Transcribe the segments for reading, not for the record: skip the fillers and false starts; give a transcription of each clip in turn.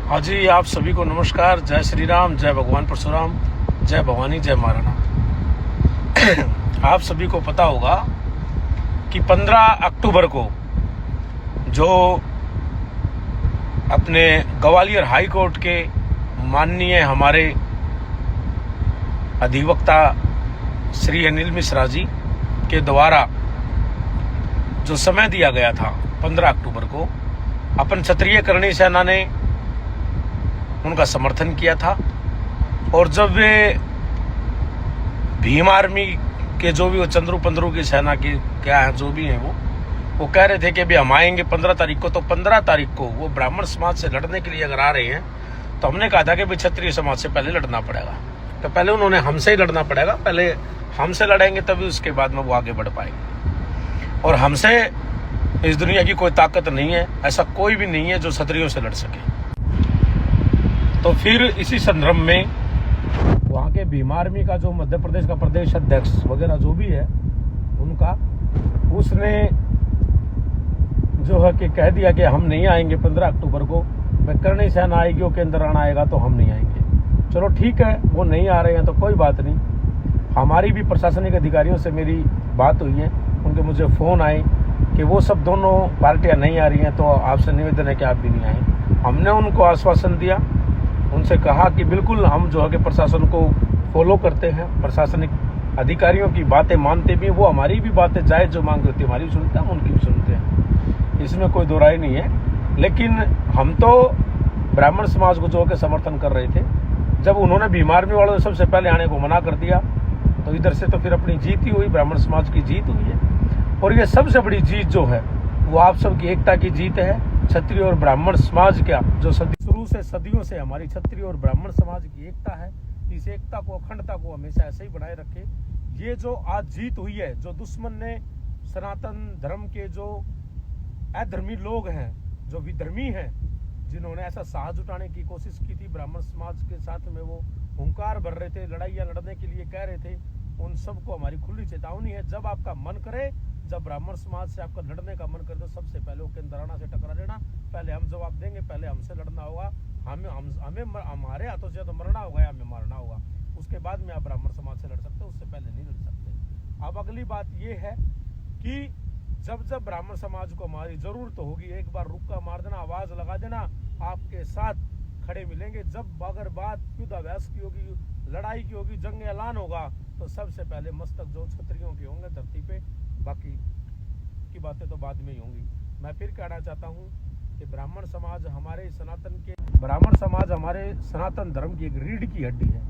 हाँ जी, आप सभी को नमस्कार। जय श्री राम, जय भगवान परशुराम, जय भवानी, जय महाराणा। आप सभी को पता होगा कि 15 अक्टूबर को जो अपने ग्वालियर हाई कोर्ट के माननीय हमारे अधिवक्ता श्री अनिल मिश्रा जी के द्वारा जो समय दिया गया था 15 अक्टूबर को, अपन क्षत्रिय करणी सेना ने उनका समर्थन किया था। और जब वे भीम आर्मी के जो भी वो चंद्रू पंद्रू की सेना के क्या है जो भी हैं वो कह रहे थे कि अभी हम आएंगे 15 तारीख को, तो 15 तारीख को वो ब्राह्मण समाज से लड़ने के लिए अगर आ रहे हैं तो हमने कहा था कि भाई क्षत्रिय समाज से पहले लड़ना पड़ेगा। तो पहले उन्होंने हमसे ही लड़ना पड़ेगा, पहले हमसे लड़ेंगे तभी उसके बाद में वो आगे बढ़ पाएंगे। और हमसे इस दुनिया की कोई ताकत नहीं है, ऐसा कोई भी नहीं है जो क्षत्रियों से लड़ सके। तो फिर इसी संदर्भ में वहाँ के भीम आर्मी का जो मध्य प्रदेश का प्रदेश अध्यक्ष वगैरह जो भी है उनका, उसने जो है कि कह दिया कि हम नहीं आएंगे 15 अक्टूबर को, करणी सेना आएगी और केंद्र राणा आएगा तो हम नहीं आएंगे। चलो ठीक है, वो नहीं आ रहे हैं तो कोई बात नहीं। हमारी भी प्रशासनिक अधिकारियों से मेरी बात हुई है, उनके मुझे फ़ोन आए कि वो सब दोनों पार्टियां नहीं आ रही हैं, तो आपसे निवेदन है कि आप भी नहीं आए। हमने उनको आश्वासन दिया, उनसे कहा कि बिल्कुल हम जो है कि प्रशासन को फॉलो करते हैं, प्रशासनिक अधिकारियों की बातें मानते भी, वो हमारी भी बातें जायज़ जो मांग होती है हमारी भी सुनते हैं, उनकी भी सुनते हैं, इसमें कोई दो राय नहीं है। लेकिन हम तो ब्राह्मण समाज को जो है कि समर्थन कर रहे थे। जब उन्होंने भीम आर्मी वालों ने सबसे पहले आने को मना कर दिया तो इधर से तो फिर अपनी जीत ही हुई, ब्राह्मण समाज की जीत हुई है। और ये सबसे बड़ी जीत जो है वो आप सबकी एकता की जीत है। क्षत्रिय और ब्राह्मण समाज का जो शुरू से सदियों से हमारी क्षत्रिय और ब्राह्मण समाज की एकता है, इस एकता को, अखंडता को हमेशा ऐसे ही बनाए रखे। ये जो आज जीत हुई है, जो दुश्मन ने सनातन धर्म के जो अधर्मी लोग हैं, जो विधर्मी हैं, जिन्होंने ऐसा साहस जुटाने की कोशिश की थी, ब्राह्मण समाज के साथ में वो हुंकार भर रहे थे, लड़ाइयाँ लड़ने के लिए कह रहे थे, उन सबको हमारी खुली चेतावनी है। जब आपका मन करे, जब ब्राह्मण समाज से आपका लड़ने का मन करे, तो सबसे पहले वो केंद्र राणा से टकरा लेना। पहले हम जवाब देंगे, पहले हमसे लड़ना होगा, हमें हमारे हाथों से तो मरना होगा या हमें मारना होगा। उसके बाद में आप ब्राह्मण समाज से लड़ सकते हो, उससे पहले नहीं लड़ सकते। अब अगली बात ये है कि जब ब्राह्मण समाज को हमारी जरूरत होगी, एक बार रुक्का मार देना, आवाज लगा देना, आपके साथ खड़े मिलेंगे। जब अगर बात युद्धाभ्यास की होगी, लड़ाई की होगी, जंग ऐलान होगा, तो सबसे पहले मस्तक जो क्षत्रियों के होंगे धरती पे, बाकी की बातें तो बाद में ही होंगी। मैं फिर कहना चाहता हूँ कि ब्राह्मण समाज हमारे सनातन धर्म की एक रीढ़ की हड्डी है।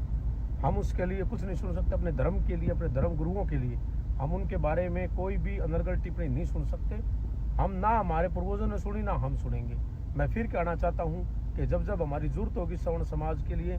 हम उसके लिए कुछ नहीं सुन सकते, अपने धर्म के लिए, अपने धर्म गुरुओं के लिए हम उनके बारे में कोई भी अनर्गल टिप्पणी नहीं सुन सकते। हम ना हमारे पूर्वजों ने सुनी, ना हम सुनेंगे। मैं फिर कहना चाहता हूँ कि जब हमारी जरूरत होगी सवर्ण समाज के लिए,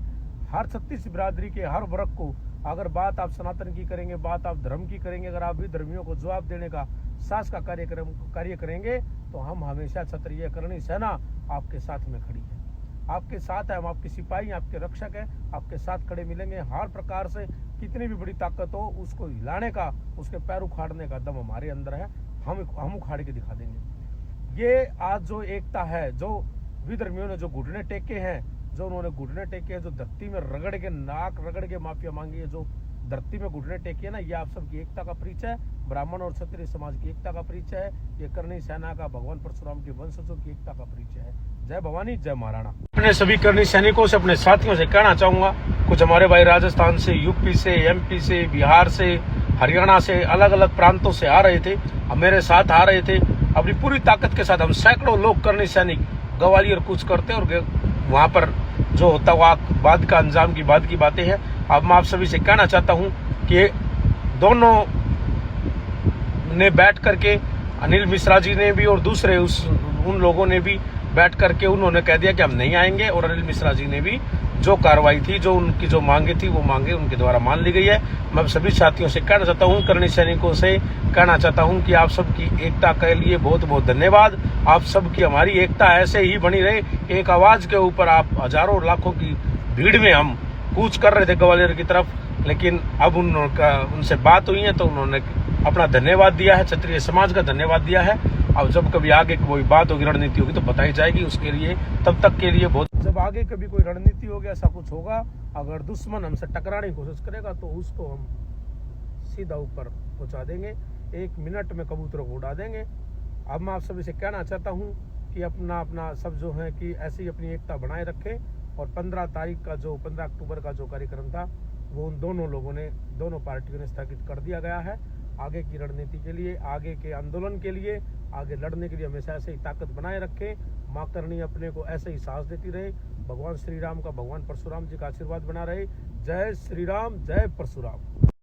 हर 36 बिरादरी के हर वर्ग को, अगर बात आप सनातन की करेंगे, बात आप धर्म की करेंगे, अगर आप भी धर्मियों को जवाब देने का साहस का कार्य करेंगे, तो हम हमेशा क्षत्रिय करणी सेना आपके साथ में खड़ी है, आपके साथ है। हम आपके सिपाही, आपके रक्षक हैं, आपके साथ खड़े मिलेंगे। हर प्रकार से कितनी भी बड़ी ताकत हो, उसको हिलाने का, उसके पैर उखाड़ने का दम हमारे अंदर है। हम उखाड़ के दिखा देंगे। ये आज जो एकता है, जो विधर्मियों ने जो घुटने टेके हैं, जो उन्होंने घुटने टेके हैं, जो धरती में रगड़ के, नाक रगड़ के माफिया मांगी है, जो धरती में घुटने टेके है ना, ये आप सबकी एकता का परिचय है। ब्राह्मण और क्षत्रिय समाज की एकता का परिचय है। ये करणी सेना का, भगवान परशुराम के वंशजों की एकता का परिचय है। जय भवानी, जय महाराणा। अपने सभी करणी सैनिकों से, अपने साथियों से कहना चाहूंगा, कुछ हमारे भाई राजस्थान से, यूपी से, एमपी से, बिहार से, हरियाणा से, अलग अलग प्रांतों से आ रहे थे, मेरे साथ आ रहे थे। अपनी पूरी ताकत के साथ हम सैकड़ों लोग करणी सैनिक ग्वालियर कूच करते और वहां पर जो होता हुआ बाद का अंजाम की बाद की बातें हैं। अब मैं आप सभी से कहना चाहता हूं कि दोनों ने बैठ करके, अनिल मिश्रा जी ने भी और दूसरे उन लोगों ने भी बैठ करके उन्होंने कह दिया कि हम नहीं आएंगे। और अनिल मिश्रा जी ने भी जो कार्रवाई थी, जो उनकी जो मांगे थी, वो मांगे उनके द्वारा मान ली गई है। मैं सभी साथियों से कहना चाहता हूँ, करणी सैनिकों से कहना चाहता हूँ कि आप सबकी एकता के लिए बहुत बहुत धन्यवाद। आप सबकी हमारी एकता ऐसे ही बनी रहे। एक आवाज के ऊपर आप हजारों लाखों की भीड़ में हम कूच कर रहे थे ग्वालियर की तरफ, लेकिन अब उनसे बात हुई है तो उन्होंने अपना धन्यवाद दिया है, क्षत्रिय समाज का धन्यवाद दिया है। अब जब कभी आगे कोई बात होगी, रणनीति होगी तो बताई जाएगी। उसके लिए तब तक के लिए बहुत, जब आगे कभी कोई रणनीति होगी, ऐसा कुछ होगा, अगर दुश्मन हमसे टकराने की कोशिश करेगा तो उसको हम सीधा ऊपर पहुंचा देंगे, 1 मिनट में कबूतरों को उड़ा देंगे। अब मैं आप सभी से कहना चाहता हूं कि अपना सब जो है कि ऐसी ही अपनी एकता बनाए रखें। और 15 अक्टूबर का जो कार्यक्रम था वो उन दोनों लोगों ने, दोनों पार्टियों ने स्थगित कर दिया गया है। आगे की रणनीति के लिए, आगे के आंदोलन के लिए, आगे लड़ने के लिए हमेशा ऐसे ही ताकत बनाए रखें। माँ करनी अपने को ऐसे ही साहस देती रहे। भगवान श्री राम का, भगवान परशुराम जी का आशीर्वाद बना रहे। जय श्री राम, जय परशुराम।